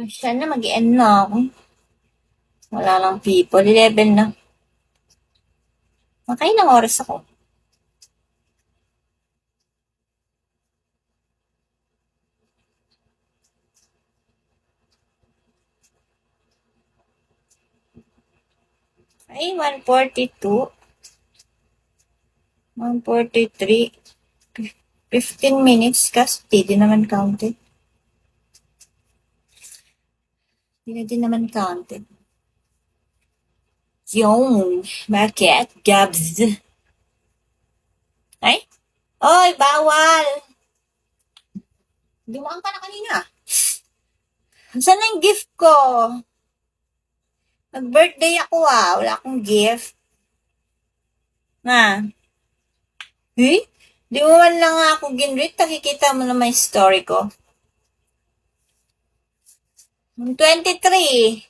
Sana mag-end na ako. Wala lang people. 11 na. Makailang oras ako. Ay, 1:42. 1:43. 15 minutes kasi di naman counted. Di na din naman counted. Yung, bakit? Gabs. Ay? Oy, bawal! Dumaan ka na kanina. Saan na yung gift ko? Nag-birthday ako Wala akong gift. Na. Eh? Di mo man lang ako ginread. Nakikita mo naman yung story ko. 23.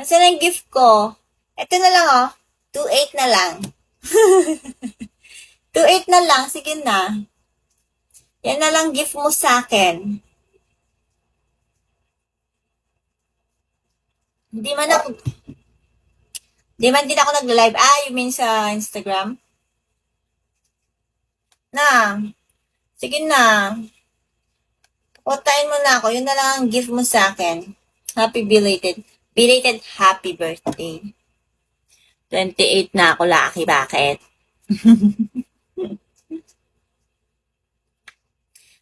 Nasaan na yung gift ko? Ito na lang 2.8 na lang. 2.8 na lang. Sige na. Yan na lang gift mo sa akin. Hindi man ako... Di man din ako nag-live. You mean sa Instagram? Na. Sige na. Putayin mo na ako. Yun na lang ang gift mo sa akin. Happy belated happy birthday. 28 na ako, Laki. Bakit?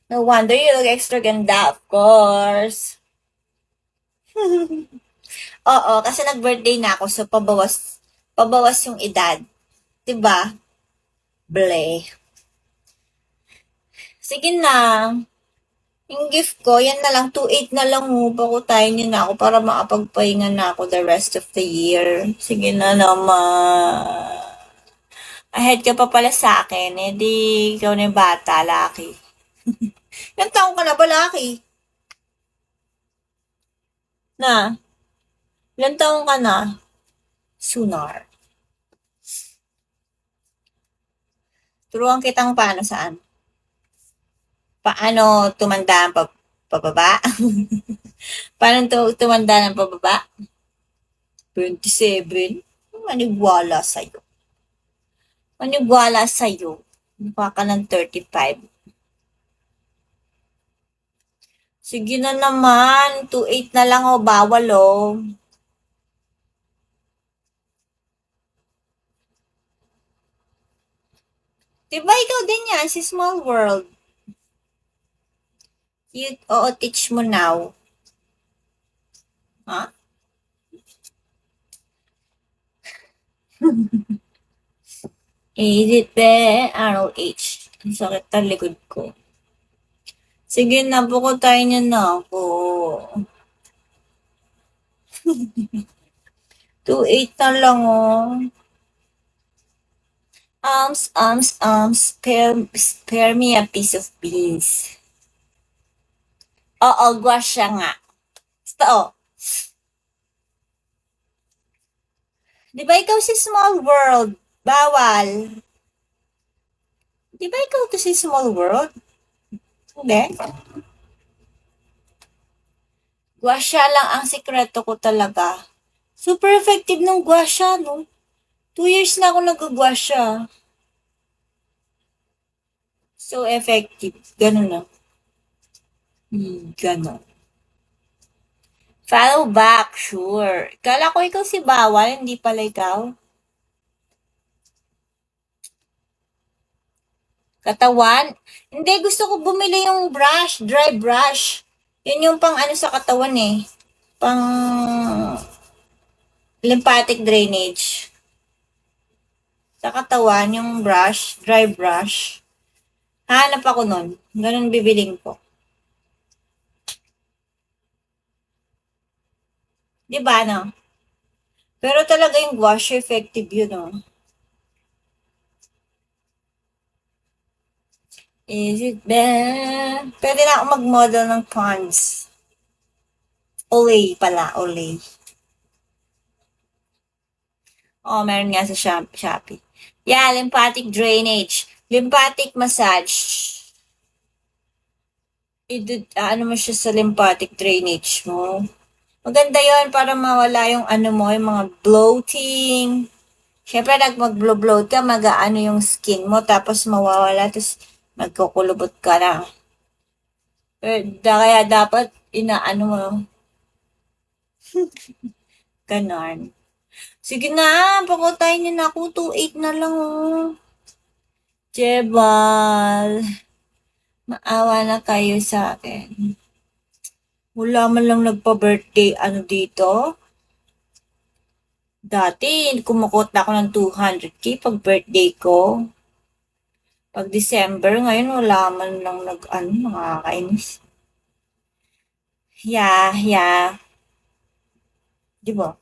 No wonder you look extra ganda, of course. Oo, kasi nag-birthday na ako, so pabawas yung edad. Diba? Bleh. Sige na. Yung gift ko, yan na lang, 2.8 na lang Pakutayin niyo na ako para makapagpahinga na ako the rest of the year. Sige na naman. Ahead ka pa pala sa akin, di ikaw na yung bata, Laki. Ilang taong ka na ba, Laki? Na? Ilang taong ka na? Sunar. Turuan kitang paano saan. Paano tumanda ang pababa? Paano tumanda ng pababa? 27? Maniwala sa'yo. Maniwala sa'yo. Mukha ka ng 35. Sige na naman. 2.8 na lang bawal Diba ikaw din yan, si Small World? Teach mo now. Ha? Is it the ROH? Ang sakit na likod ko. Sige na, tayo niya na ako. 2.8 na lang spare me a piece of beans. Oo, gwasya nga. Basta Di ba ikaw si Small World? Bawal. Di ba ikaw to si Small World? Hindi. Gwasya lang ang sikreto ko talaga. Super effective ng gwasya, no? 2 years na ako nag-gwasya. So effective. Ganun na. Ganun. Follow back, sure. Kala ko ikaw si Bawal, hindi pala ikaw. Katawan? Hindi, gusto ko bumili yung brush, dry brush. Yun yung pang sa katawan Pang lymphatic drainage. Sa katawan, yung brush, dry brush. Hanap ako nun. Ganun bibiling ko. Diba, no? Pero talaga yung wash effective yun, Is it bad? Pwede na ako mag-model ng Pond's. Olay pala, Olay. Meron nga sa Shopee. Yeah, lymphatic drainage. Lymphatic massage. ano mo siya sa lymphatic drainage mo. Maganda yon para mawala yung ano mo, yung mga bloating. Siyempre, mag-bloat ka, mag-aano yung skin mo, tapos mawawala, tapos magkukulubot ka na. Kaya dapat, inaano mo, ganon. Sige na, pakutayin niyo na ako, 2.8 na lang, oh. Jebal, maawa na kayo sa akin. Wala man lang nagpa-birthday, ano dito. Dati, kumukot na ako ng 200k pag birthday ko. Pag December, ngayon wala man lang nakakainis. Yeah. Di ba?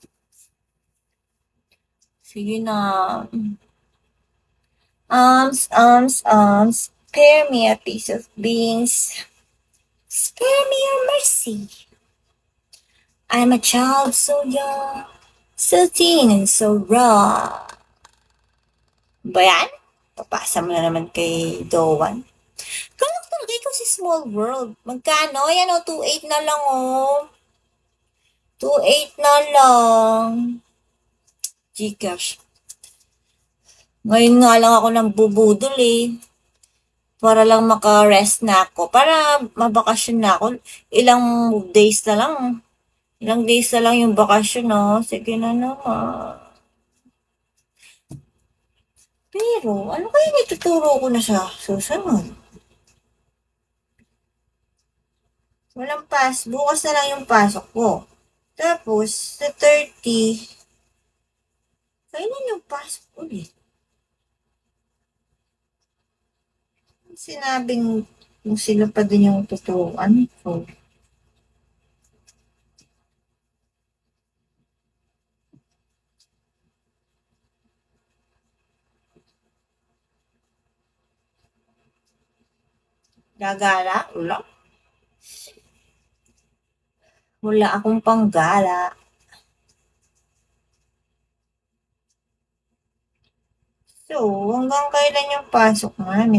Sige na. Spare me a piece of beans. Spare me your mercy. I'm a child so young, so teen and so raw. Ba yan? Papasa mo na naman kay Dowan. Kala ko talaga ikaw si Small World. Magkano? Yan o, 2.8 na lang o. 2.8 na lang. Gcash. Ngayon nga lang ako nang bubudol eh. Para lang maka-rest na ako. Para mabakasyon na ako. Ilang days na lang. Ilang days na lang yung bakasyon, no? Sige na naman. Pero, ano kaya ituturo ko na sa susunod? Walang bukas na lang yung pasok ko. Tapos, sa 30, kailan yung pasok ulit? Sinabing kung sila pa din yung tuturuan ko. Gagala? Wala akong panggala. So, hanggang kailan yung pasok namin?